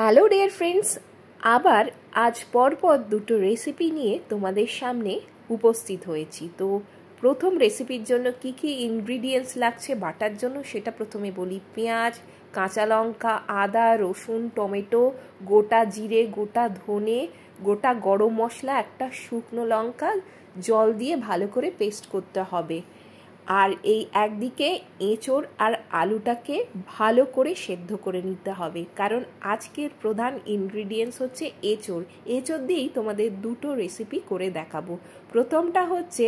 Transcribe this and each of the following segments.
Hello dear friends, আবার আজ পরপর দুটো রেসিপি নিয়ে তোমাদের সামনে উপস্থিত হয়েছি। তো প্রথম রেসিপির জন্য কি কি ইনগ্রিডিয়েন্টস লাগছে বাটার জন্য সেটা প্রথমে বলি। পেঁয়াজ, কাঁচা লঙ্কা, আদা, রসুন, টমেটো, গোটা জিরে, গোটা ধনে, গোটা গরম মশলা, একটা শুকনো লঙ্কা জল দিয়ে ভালো করে পেস্ট করতে হবে। আর এই একদিকে এঁচোড় আর আলুটাকে ভালো করে সেদ্ধ করে নিতে হবে, কারণ আজকের প্রধান ইনগ্রিডিয়েন্টস হচ্ছে এঁচোড়। এঁচোড় দিয়েই তোমাদের দুটো রেসিপি করে দেখাবো। প্রথমটা হচ্ছে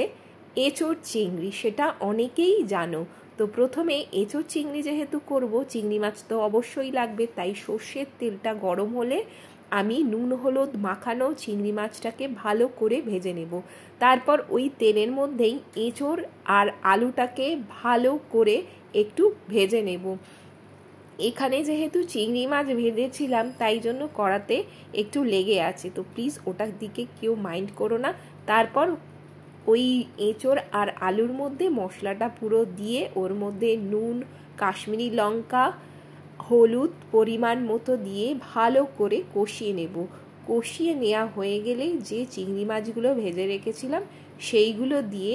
এঁচোড় চিংড়ি, সেটা অনেকেই জানো। তো প্রথমে এঁচোড় চিংড়ি যেহেতু করব, চিংড়ি মাছ তো অবশ্যই লাগবে, তাই সর্ষের তেলটা গরম হলে আমি নুন হলুদ মাখানো চিংড়ি মাছটাকে ভালো করে ভেজে নেব। তারপর ওই তেলের মধ্যেই এঁচোড় আর আলুটাকে ভালো করে একটু ভেজে নেব। এখানে যেহেতু চিংড়ি মাছ ভেজেছিলাম তাই জন্য কড়াতে একটু লেগে আছে, তো প্লিজ ওটার দিকে কেউ মাইন্ড করো না। তারপর ওই এঁচোড় আর আলুর মধ্যে মশলাটা পুরো দিয়ে ওর মধ্যে নুন, কাশ্মীরি লঙ্কা, হলুদ পরিমাণ মতো দিয়ে ভালো করে কষিয়ে নেব। কষিয়ে নেওয়া হয়ে গেলে যে চিংড়ি মাছগুলো ভেজে রেখেছিলাম সেইগুলো দিয়ে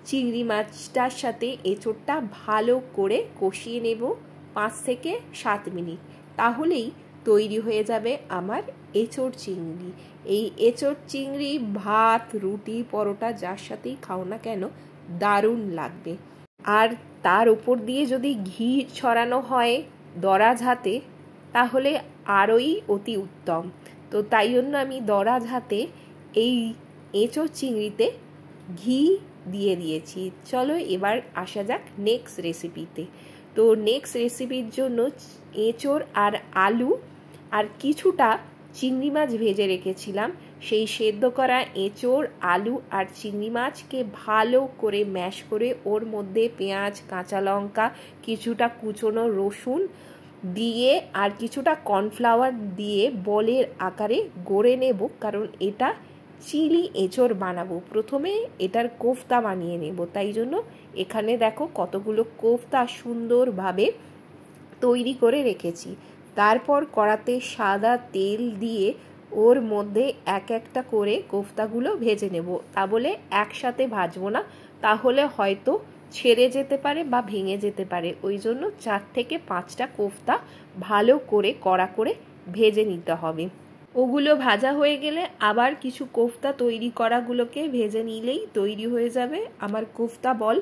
চিংড়ি মাছটার সাথে এঁচোড়টা ভালো করে কষিয়ে নেব 5 থেকে 7 মিনিট। তাহলেই তৈরি হয়ে যাবে আমার এঁচোড় চিংড়ি। এই এঁচোড় চিংড়ি ভাত, রুটি, পরোটা যার সাথেই খাও না কেন দারুণ লাগবে। আর তার উপর দিয়ে যদি ঘি ছড়ানো হয় দরাজ হাতে তাহলে আরোই অতি উত্তম। তো তাই জন্য আমি দরাজ হাতে এই এঁচোড় চিংড়িতে ঘি দিয়ে দিয়েছি। চলো এবার আসা যাক নেক্সট রেসিপিতে। তো নেক্সট রেসিপির জন্য এঁচোড় আর আলু আর কিছুটা চিংড়ি মাছ ভেজে রেখেছিলাম, সেই সেদ্ধ করা এঁচোড়, আলু আর চিংড়ি মাছকে ভালো করে ম্যাশ করে ওর মধ্যে পেঁয়াজ, কাঁচা লঙ্কা, কিছুটা কুচনো রসুন দিয়ে আর কিছুটা কর্নফ্লাওয়ার দিয়ে বলের আকারে গড়ে নেব, কারণ এটা চিলি এঁচোড় বানাবো। প্রথমে এটার কোফতা বানিয়ে নেব, তাই জন্য এখানে দেখো কতগুলো কোফতা সুন্দরভাবে তৈরি করে রেখেছি। তারপর কড়াতে সাদা তেল দিয়ে ওর মধ্যে এক একটা করে কোফতাগুলো ভেজে নেব। তা বলে একসাথে ভাজবো না, তাহলে হয়তো ছেড়ে যেতে পারে বা ভেঙে যেতে পারে। ওই জন্য 4 থেকে 5টা কোফতা ভালো করে কড়া করে ভেজে নিতে হবে। ওগুলো ভাজা হয়ে গেলে আবার কিছু কোফতা তৈরি করাগুলোকে ভেজে নিলেই তৈরি হয়ে যাবে আমার কোফতা বল।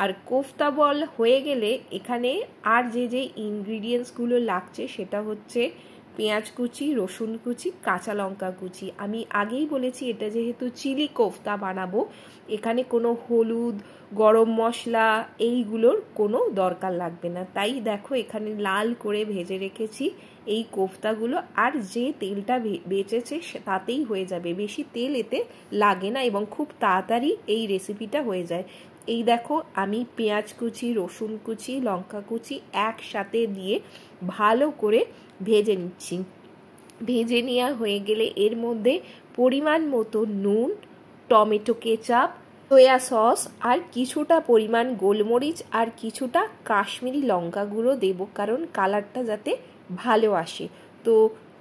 আর কোফতা বল হয়ে গেলে এখানে আর যে যে ইনগ্রিডিয়েন্টসগুলো লাগছে সেটা হচ্ছে পেঁয়াজ কুচি, রসুন কুচি, কাঁচা লঙ্কা কুচি। আমি আগেই বলেছি এটা যেহেতু চিলি কোফতা বানাবো, এখানে কোনো হলুদ, গরম মশলা এইগুলোর কোনো দরকার লাগবে না। তাই দেখো এখানে লাল করে ভেজে রেখেছি এই কোফতাগুলো, আর যে তেলটা বেঁচেছে তাতেই হয়ে যাবে, বেশি তেল এতে লাগে না এবং খুব তাড়াতাড়ি এই রেসিপিটা হয়ে যায়। এই দেখো আমি পেঁয়াজ কুচি, রসুন কুচি, লঙ্কা কুচি একসাথে দিয়ে ভালো করে ভেজে নিচ্ছি। ভেজে নেওয়া হয়ে গেলে এর মধ্যে পরিমাণ মতো নুন, টমেটো কেচাপ, সয়া সস আর কিছুটা পরিমাণ গোলমরিচ আর কিছুটা কাশ্মীরি লঙ্কা গুঁড়ো দেবো, কারণ কালারটা যাতে ভালো আসে। তো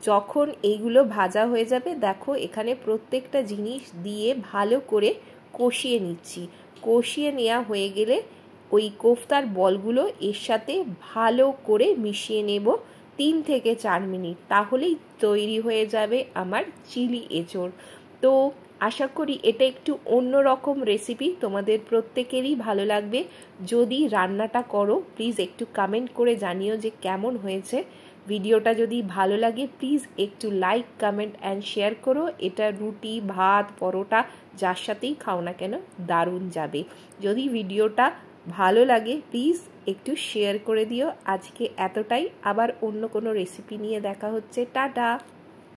যখন এইগুলো ভাজা হয়ে যাবে দেখো এখানে প্রত্যেকটা জিনিস দিয়ে ভালো করে কষিয়ে নিচ্ছি। কষিয়ে নেওয়া হয়ে গেলে ওই কোফতার বলগুলো এর সাথে ভালো করে মিশিয়ে নেব 3 থেকে 4 মিনিট, তাহলেই তৈরি হয়ে যাবে আমার চিলি এঁচোড়। তো আশা করি এটা একটু অন্যরকম রেসিপি, তোমাদের প্রত্যেকেরই ভালো লাগবে। যদি রান্নাটা করো প্লিজ একটু কমেন্ট করে জানিও যে কেমন হয়েছে। ভিডিওটা যদি ভালো লাগে প্লিজ একটু লাইক, কমেন্ট অ্যান্ড শেয়ার করো। এটা রুটি, ভাত, পরোটা যার সাথেই খাও না কেন দারুণ যাবে। যদি ভিডিওটা ভালো লাগে প্লিজ একটু শেয়ার করে দিও। আজকে এতটাই, আবার অন্য কোনো রেসিপি নিয়ে দেখা হচ্ছে। টাটা।